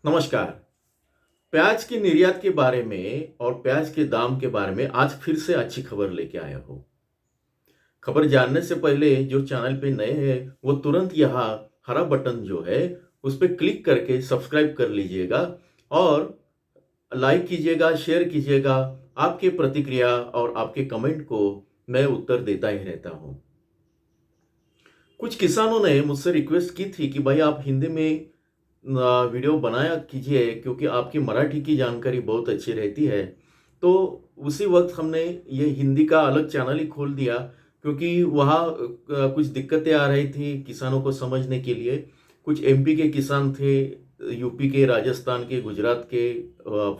नमस्कार। प्याज की निर्यात के बारे में और प्याज के दाम के बारे में आज फिर से अच्छी खबर लेके आया हूँ। खबर जानने से पहले जो चैनल पे नए हैं वो तुरंत यहाँ हरा बटन जो है उस पर क्लिक करके सब्सक्राइब कर लीजिएगा और लाइक कीजिएगा, शेयर कीजिएगा। आपके प्रतिक्रिया और आपके कमेंट को मैं उत्तर देता ही रहता हूँ। कुछ किसानों ने मुझसे रिक्वेस्ट की थी कि भाई आप हिंदी में वीडियो बनाया कीजिए क्योंकि आपकी मराठी की जानकारी बहुत अच्छी रहती है। तो उसी वक्त हमने ये हिंदी का अलग चैनल ही खोल दिया क्योंकि वहाँ कुछ दिक्कतें आ रही थी किसानों को समझने के लिए। कुछ एमपी के किसान थे, यूपी के, राजस्थान के, गुजरात के,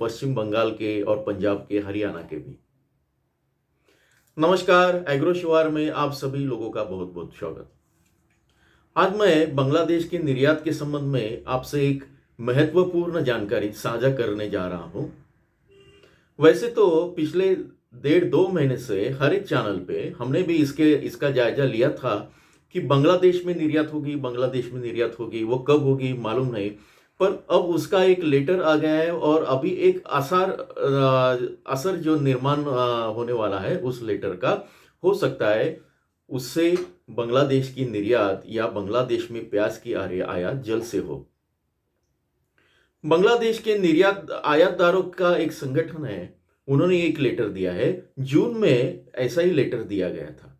पश्चिम बंगाल के और पंजाब के, हरियाणा के भी। नमस्कार, एग्रो शिवार में आप सभी लोगों का बहुत बहुत स्वागत। आज मैं बांग्लादेश के निर्यात के संबंध में आपसे एक महत्वपूर्ण जानकारी साझा करने जा रहा हूं। वैसे तो पिछले 1.5-2 महीने से हर एक चैनल पे हमने भी इसका जायजा लिया था कि बांग्लादेश में निर्यात होगी, बांग्लादेश में निर्यात होगी। वो कब होगी मालूम नहीं, पर अब उसका एक लेटर आ गया है और अभी एक असर जो निर्माण होने वाला है उस लेटर का, हो सकता है उससे बांग्लादेश की निर्यात या बांग्लादेश में प्याज की आयात जल्द से हो। बांग्लादेश के निर्यात आयातदारों का एक संगठन है, उन्होंने एक लेटर दिया है। जून में ऐसा ही लेटर दिया गया था।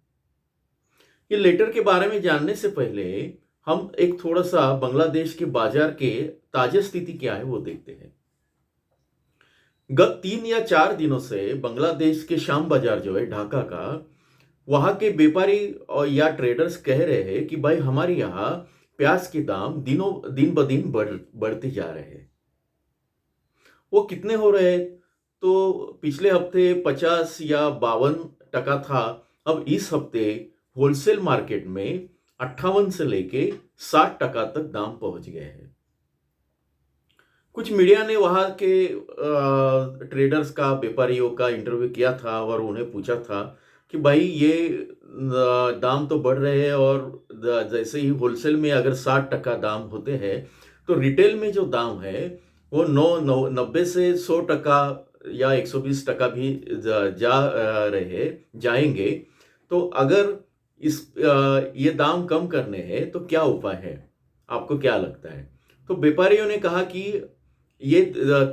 ये लेटर के बारे में जानने से पहले हम एक थोड़ा सा बांग्लादेश के बाजार के ताजा स्थिति क्या है वो देखते हैं। गत 3 या 4 दिनों से बांग्लादेश के शाम बाजार जो है ढाका का, वहां के व्यापारी और या ट्रेडर्स कह रहे हैं कि भाई हमारे यहाँ प्याज के दाम दिन ब दिन बढ़ते जा रहे हैं। वो कितने हो रहे हैं? तो पिछले हफ्ते 50 या 52% था। अब इस हफ्ते होलसेल मार्केट में 58 से लेके 60% तक दाम पहुंच गए हैं। कुछ मीडिया ने वहां के ट्रेडर्स का, व्यापारियों का इंटरव्यू किया था और उन्हें पूछा था कि भाई ये दाम तो बढ़ रहे हैं और जैसे ही होलसेल में अगर 60% दाम होते हैं तो रिटेल में जो दाम है वो 90 से 100% या 120% भी जाएंगे। तो अगर ये दाम कम करने हैं तो क्या उपाय है, आपको क्या लगता है? तो व्यापारियों ने कहा कि ये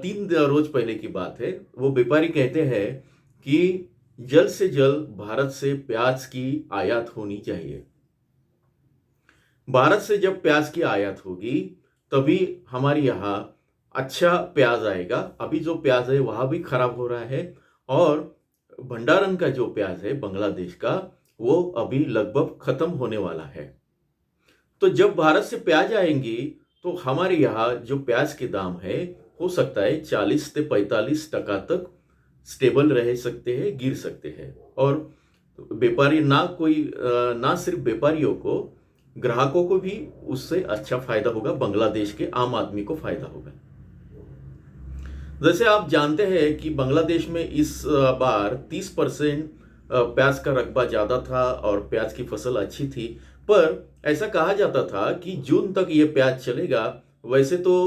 3 रोज पहले की बात है। वो व्यापारी कहते हैं कि जल्द से जल्द भारत से प्याज की आयात होनी चाहिए। भारत से जब प्याज की आयात होगी तभी हमारे यहाँ अच्छा प्याज आएगा। अभी जो प्याज है वहां भी खराब हो रहा है और भंडारण का जो प्याज है बांग्लादेश का वो अभी लगभग खत्म होने वाला है। तो जब भारत से प्याज आएंगी तो हमारे यहाँ जो प्याज के दाम है हो सकता है 40 से 45% तक स्टेबल रह सकते हैं, गिर सकते हैं। और व्यापारी ना सिर्फ व्यापारियों को, ग्राहकों को भी उससे अच्छा फायदा होगा, बांग्लादेश के आम आदमी को फायदा होगा। जैसे आप जानते हैं कि बांग्लादेश में इस बार 30% प्याज का रकबा ज्यादा था और प्याज की फसल अच्छी थी। पर ऐसा कहा जाता था कि जून तक ये प्याज चलेगा। वैसे तो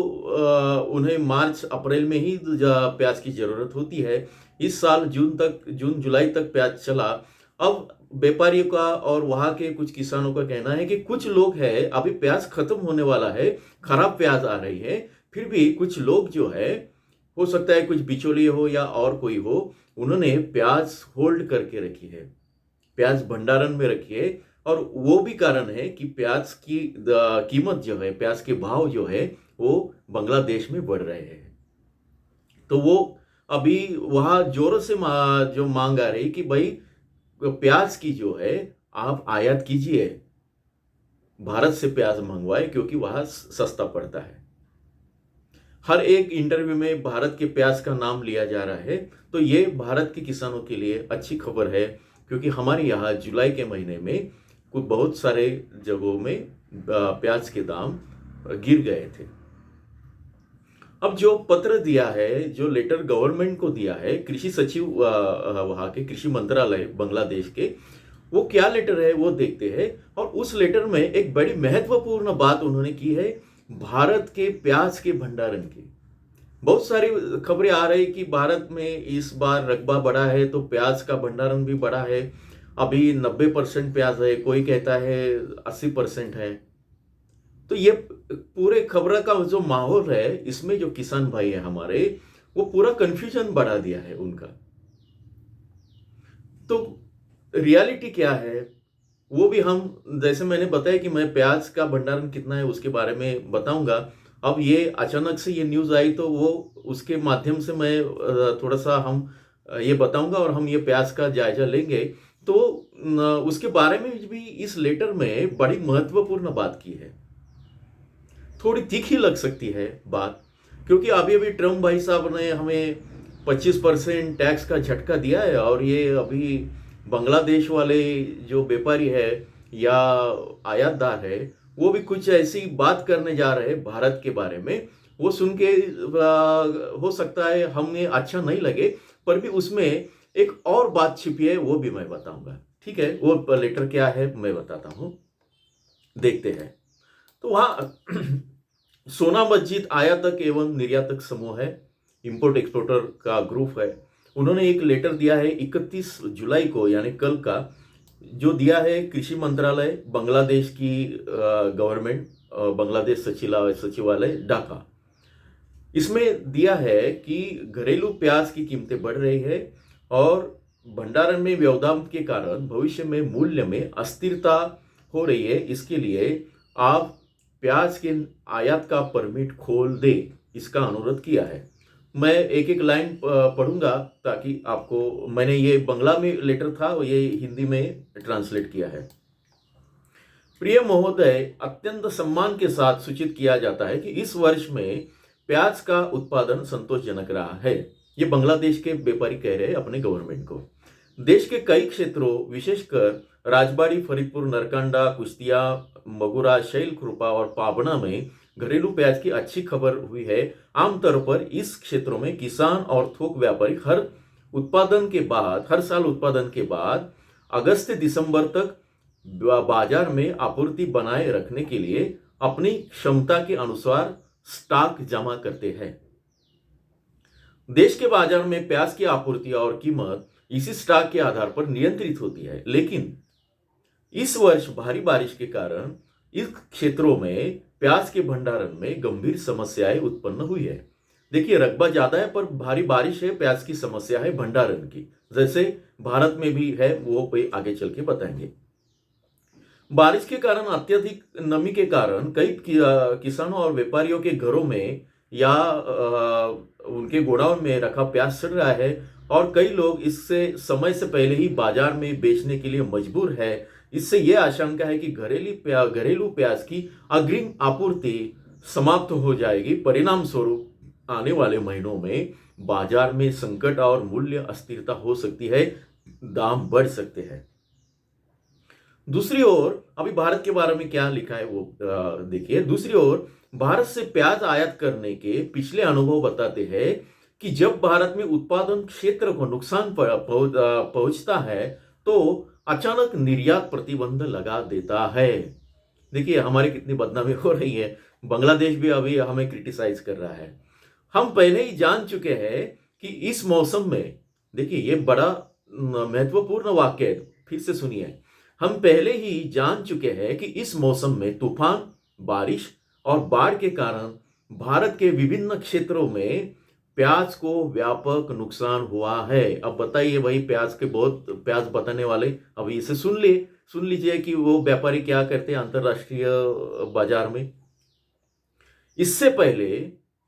उन्हें मार्च अप्रैल में ही प्याज की जरूरत होती है। इस साल जून जुलाई तक प्याज चला। अब व्यापारियों का और वहां के कुछ किसानों का कहना है कि कुछ लोग हैं, अभी प्याज खत्म होने वाला है, खराब प्याज आ रही है, फिर भी कुछ लोग जो है, हो सकता है कुछ बिचौलिए हो या और कोई हो, उन्होंने प्याज होल्ड करके रखी है, प्याज भंडारण में रखी है। और वो भी कारण है कि प्याज की कीमत जो है, प्याज के भाव जो है वो बांग्लादेश में बढ़ रहे हैं। तो वो अभी वहां जोरों से जो मांग आ रही कि भाई प्याज की जो है आप आयात कीजिए, भारत से प्याज मंगवाए क्योंकि वहां सस्ता पड़ता है। हर एक इंटरव्यू में भारत के प्याज का नाम लिया जा रहा है। तो ये भारत के किसानों के लिए अच्छी खबर है क्योंकि हमारे यहाँ जुलाई के महीने में कुछ बहुत सारे जगहों में प्याज के दाम गिर गए थे। अब जो पत्र दिया है, जो लेटर गवर्नमेंट को दिया है, कृषि सचिव वहां के कृषि मंत्रालय बांग्लादेश के, वो क्या लेटर है वो देखते हैं। और उस लेटर में एक बड़ी महत्वपूर्ण बात उन्होंने की है भारत के प्याज के भंडारण की। बहुत सारी खबरें आ रही कि भारत में इस बार रकबा बढ़ा है तो प्याज का भंडारण भी बढ़ा है। अभी 90% प्याज है, कोई कहता है 80% है। तो ये पूरे खबर का जो माहौल है, इसमें जो किसान भाई है हमारे, वो पूरा कंफ्यूजन बढ़ा दिया है उनका। तो रियलिटी क्या है वो भी हम, जैसे मैंने बताया कि मैं प्याज का भंडारण कितना है उसके बारे में बताऊंगा। अब ये अचानक से ये न्यूज़ आई तो वो उसके माध्यम से मैं थोड़ा सा हम ये बताऊंगा और हम ये प्याज का जायजा लेंगे। तो उसके बारे में भी इस लेटर में बड़ी महत्वपूर्ण बात की है। थोड़ी तीखी लग सकती है बात, क्योंकि अभी अभी ट्रम्प भाई साहब ने हमें 25% टैक्स का झटका दिया है, और ये अभी बांग्लादेश वाले जो व्यापारी है या आयातदार है, वो भी कुछ ऐसी बात करने जा रहे हैं भारत के बारे में। वो सुन के हो सकता है हमें अच्छा नहीं लगे, पर भी उसमें एक और बात छिपी है, वो भी मैं बताऊंगा। ठीक है, वो लेटर क्या है मैं बताता हूं, देखते हैं। तो वहां सोना मस्जिद आयातक एवं निर्यातक समूह है, इंपोर्ट एक्सपोर्टर का ग्रुप है। उन्होंने एक लेटर दिया है 31 जुलाई को, यानी कल का, जो दिया है कृषि मंत्रालय, बांग्लादेश की गवर्नमेंट, बांग्लादेश सचिवालय ढाका। इसमें दिया है कि घरेलू प्याज की कीमतें बढ़ रही है और भंडारण में व्यवधान के कारण भविष्य में मूल्य में अस्थिरता हो रही है। इसके लिए आप प्याज के आयात का परमिट खोल दे, इसका अनुरोध किया है। मैं एक एक लाइन पढ़ूंगा ताकि आपको, मैंने ये बंगला में लेटर था और ये हिंदी में ट्रांसलेट किया है। प्रिय महोदय, अत्यंत सम्मान के साथ सूचित किया जाता है कि इस वर्ष में प्याज का उत्पादन संतोषजनक रहा है। ये बांग्लादेश के व्यापारी कह रहे हैं अपने गवर्नमेंट को। देश के कई क्षेत्रों, विशेषकर राजबाड़ी, फरीदपुर, नरकंडा, कुश्तिया, मगुरा, शैल कृपा और पाबना में घरेलू प्याज की अच्छी खबर हुई है। आमतौर पर इस क्षेत्रों में किसान और थोक व्यापारी हर साल उत्पादन के बाद अगस्त से दिसंबर तक बाजार में आपूर्ति बनाए रखने के लिए अपनी क्षमता के अनुसार स्टॉक जमा करते हैं। देश के बाजार में प्याज की आपूर्ति और कीमत इसी स्टॉक के आधार पर नियंत्रित होती है, लेकिन इस वर्ष भारी बारिश के कारण इस क्षेत्रों में प्याज के भंडारण में गंभीर समस्याएं उत्पन्न हुई है। देखिए, रकबा ज्यादा है पर भारी बारिश है, प्याज की समस्या है भंडारण की, जैसे भारत में भी है, वो कोई आगे चल के बताएंगे। बारिश के कारण, अत्यधिक नमी के कारण कई किसानों और व्यापारियों के घरों में या उनके गोडाउन में रखा प्याज सड़ रहा है, और कई लोग इससे समय से पहले ही बाजार में बेचने के लिए मजबूर है। इससे यह आशंका है कि घरेलू प्याज की अग्रिम आपूर्ति समाप्त हो जाएगी। परिणाम स्वरूप आने वाले महीनों में बाजार में संकट और मूल्य अस्थिरता हो सकती है, दाम बढ़ सकते हैं। दूसरी ओर, अभी भारत के बारे में क्या लिखा है वो देखिए। दूसरी ओर, भारत से प्याज आयात करने के पिछले अनुभव बताते हैं कि जब भारत में उत्पादन क्षेत्र को नुकसान पहुंचता है तो अचानक निर्यात प्रतिबंध लगा देता है। देखिए, हमारी कितनी बदनामी हो रही है। बांग्लादेश भी अभी हमें क्रिटिसाइज कर रहा है। हम पहले ही जान चुके हैं कि इस मौसम में, देखिए ये बड़ा महत्वपूर्ण वाक्य है, फिर से सुनिए। हम पहले ही जान चुके हैं कि इस मौसम में तूफान, बारिश और बाढ़ के कारण भारत के विभिन्न क्षेत्रों में प्याज को व्यापक नुकसान हुआ है। अब बताइए, वही प्याज बताने वाले अभी इसे सुन लीजिए कि वो व्यापारी क्या करते हैं अंतरराष्ट्रीय बाजार में। इससे पहले,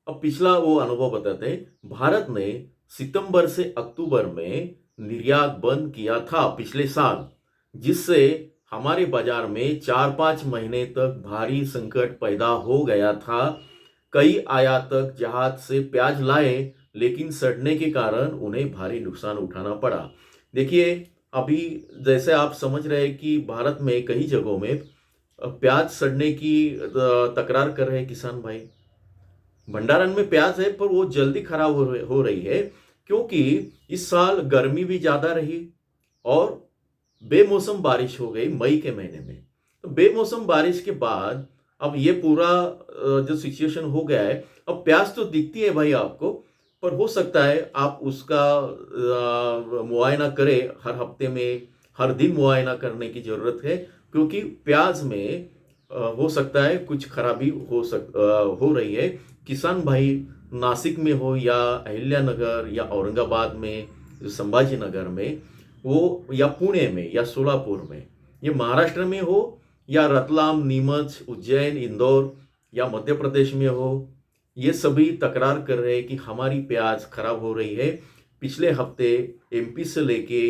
अब पिछला वो अनुभव बताते हैं। भारत ने सितंबर से अक्टूबर में निर्यात बंद किया था पिछले साल, जिससे हमारे बाजार में 4-5 महीने तक भारी संकट पैदा हो गया था। कई आयातक जहाज से प्याज लाए, लेकिन सड़ने के कारण उन्हें भारी नुकसान उठाना पड़ा। देखिए, अभी जैसे आप समझ रहे हैं कि भारत में कई जगहों में प्याज सड़ने की तकरार कर रहे हैं किसान भाई। भंडारण में प्याज है पर वो जल्दी खराब हो रही है, क्योंकि इस साल गर्मी भी ज्यादा रही और बेमौसम बारिश हो गई मई के महीने में। तो बेमौसम बारिश के बाद अब ये पूरा जो सिचुएशन हो गया है, अब प्याज तो दिखती है भाई आपको, पर हो सकता है आप उसका मुआयना करें हर हफ्ते में, हर दिन मुआयना करने की ज़रूरत है, क्योंकि प्याज में हो सकता है कुछ खराबी हो रही है। किसान भाई नासिक में हो या अहिल्यानगर या औरंगाबाद में, संभाजी नगर में, वो या पुणे में या सोलापुर में, ये महाराष्ट्र में हो या रतलाम, नीमच, उज्जैन, इंदौर या मध्य प्रदेश में हो, ये सभी तकरार कर रहे हैं कि हमारी प्याज खराब हो रही है। पिछले हफ्ते एमपी से लेके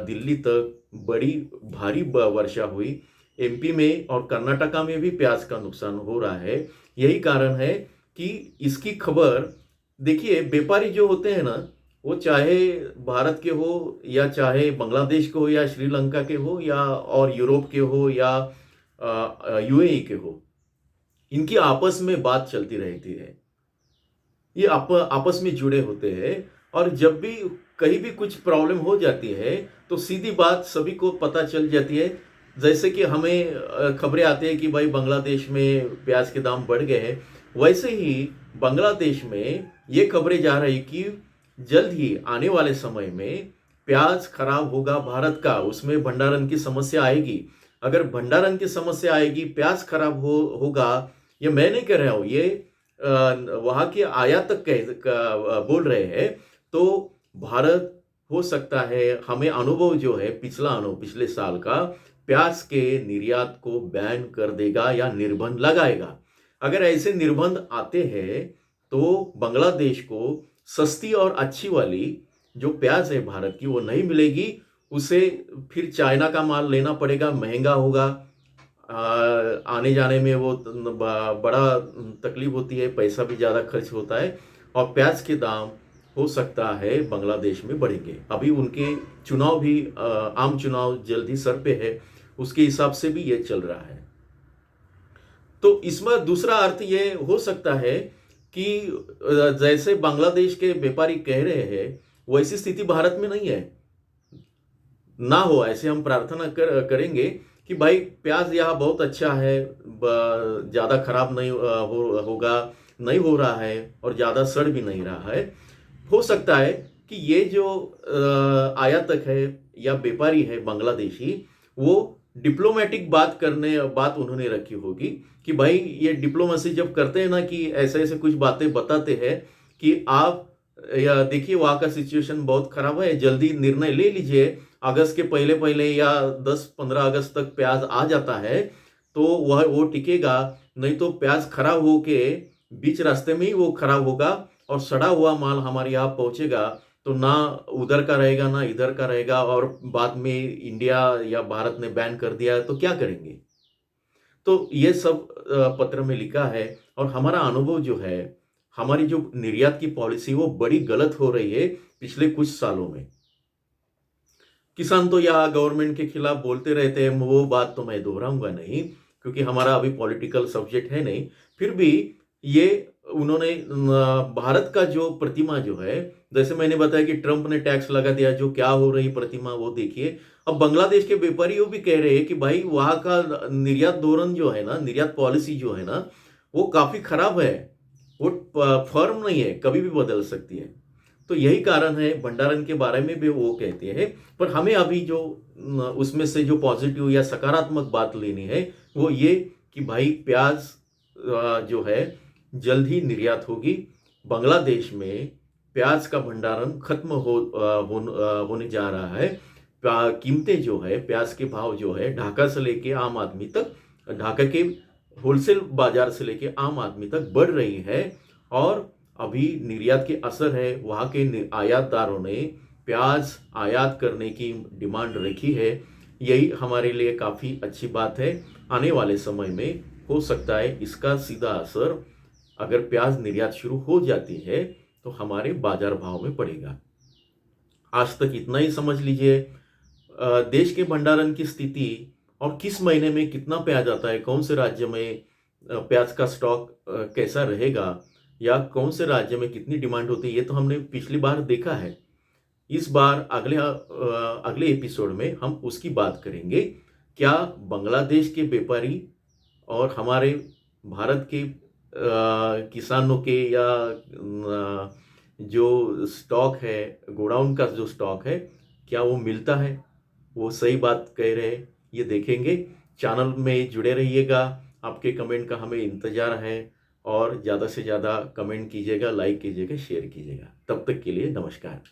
दिल्ली तक बड़ी भारी वर्षा हुई। एमपी में और कर्नाटका में भी प्याज का नुकसान हो रहा है। यही कारण है कि इसकी खबर, देखिए व्यापारी जो होते हैं ना, वो चाहे भारत के हो या चाहे बांग्लादेश के हो या श्रीलंका के हो या और यूरोप के हो या यूएई के हो, इनकी आपस में बात चलती रहती है। ये आपस में जुड़े होते हैं, और जब भी कहीं भी कुछ प्रॉब्लम हो जाती है तो सीधी बात सभी को पता चल जाती है। जैसे कि हमें खबरें आती है कि भाई बांग्लादेश में प्याज के दाम बढ़ गए हैं, वैसे ही बांग्लादेश में ये खबरें जा रही कि जल्द ही आने वाले समय में प्याज खराब होगा भारत का, उसमें भंडारण की समस्या आएगी। अगर भंडारण की समस्या आएगी, प्याज खराब होगा, ये मैं नहीं कह रहा हूँ, ये वहाँ के आयातक बोल रहे हैं। तो भारत हो सकता है, हमें अनुभव जो है पिछला अनुभव पिछले साल का, प्याज के निर्यात को बैन कर देगा या निर्बंध लगाएगा। अगर ऐसे निर्बंध आते हैं तो बांग्लादेश को सस्ती और अच्छी वाली जो प्याज है भारत की वो नहीं मिलेगी, उसे फिर चाइना का माल लेना पड़ेगा, महंगा होगा, आने जाने में वो बड़ा तकलीफ होती है, पैसा भी ज़्यादा खर्च होता है, और प्याज के दाम हो सकता है बांग्लादेश में बढ़ेंगे। अभी उनके चुनाव भी आम चुनाव जल्द ही सर पे है, उसके हिसाब से भी ये चल रहा है। तो इसमें दूसरा अर्थ ये हो सकता है कि जैसे बांग्लादेश के व्यापारी कह रहे हैं वैसी स्थिति भारत में नहीं है, ना हो ऐसे हम प्रार्थना करेंगे कि भाई प्याज यहाँ बहुत अच्छा है, ज़्यादा खराब नहीं होगा, नहीं हो रहा है, और ज़्यादा सड़ भी नहीं रहा है। हो सकता है कि ये जो आयातक है या व्यापारी है बांग्लादेशी, वो डिप्लोमेटिक बात उन्होंने रखी होगी कि भाई ये डिप्लोमेसी जब करते हैं ना, कि ऐसे ऐसे कुछ बातें बताते हैं कि आप या देखिए वहाँ का सिचुएशन बहुत खराब है, जल्दी निर्णय ले लीजिए, अगस्त के पहले पहले या 10-15 अगस्त तक प्याज आ जाता है तो वो टिकेगा, नहीं तो प्याज खराब होके बीच रास्ते में ही वो खराब होगा और सड़ा हुआ माल हमारे यहाँ पहुंचेगा, तो ना उधर का रहेगा ना इधर का रहेगा, और बाद में इंडिया या भारत ने बैन कर दिया तो क्या करेंगे। तो ये सब पत्र में लिखा है, और हमारा अनुभव जो है, हमारी जो निर्यात की पॉलिसी वो बड़ी गलत हो रही है पिछले कुछ सालों में। किसान तो यहाँ गवर्नमेंट के खिलाफ बोलते रहते हैं, वो बात तो मैं दोहराऊंगा नहीं क्योंकि हमारा अभी पॉलिटिकल सब्जेक्ट है नहीं। फिर भी ये उन्होंने भारत का जो प्रतिमा जो है, जैसे मैंने बताया कि ट्रंप ने टैक्स लगा दिया, जो क्या हो रही प्रतिमा वो देखिए। अब बांग्लादेश के व्यापारी भी कह रहे हैं कि भाई वहाँ का निर्यात धोरण जो है ना, निर्यात पॉलिसी जो है ना, वो काफी खराब है, वो फर्म नहीं है, कभी भी बदल सकती है। तो यही कारण है, भंडारण के बारे में भी वो कहते हैं। पर हमें अभी जो उसमें से जो पॉजिटिव या सकारात्मक बात लेनी है वो ये कि भाई प्याज जो है जल्द ही निर्यात होगी। बांग्लादेश में प्याज का भंडारण खत्म होने जा रहा है। कीमतें जो है, प्याज के भाव जो है, ढाका से लेके आम आदमी तक, ढाका के होलसेल बाजार से लेके आम आदमी तक बढ़ रही है। और अभी निर्यात के असर है, वहाँ के आयातदारों ने प्याज आयात करने की डिमांड रखी है। यही हमारे लिए काफ़ी अच्छी बात है। आने वाले समय में हो सकता है इसका सीधा असर, अगर प्याज निर्यात शुरू हो जाती है तो हमारे बाजार भाव में पड़ेगा। आज तक इतना ही समझ लीजिए। देश के भंडारण की स्थिति और किस महीने में कितना प्याज आता है, कौन से राज्य में प्याज का स्टॉक कैसा रहेगा, या कौन से राज्य में कितनी डिमांड होती है, ये तो हमने पिछली बार देखा है। इस बार अगले एपिसोड में हम उसकी बात करेंगे। क्या बांग्लादेश के व्यापारी और हमारे भारत के किसानों के या जो स्टॉक है, गोडाउन का जो स्टॉक है, क्या वो मिलता है? वो सही बात कह रहे हैं, ये देखेंगे। चैनल में जुड़े रहिएगा, आपके कमेंट का हमें इंतज़ार है। और ज़्यादा से ज़्यादा कमेंट कीजिएगा, लाइक कीजिएगा, शेयर कीजिएगा। तब तक के लिए नमस्कार।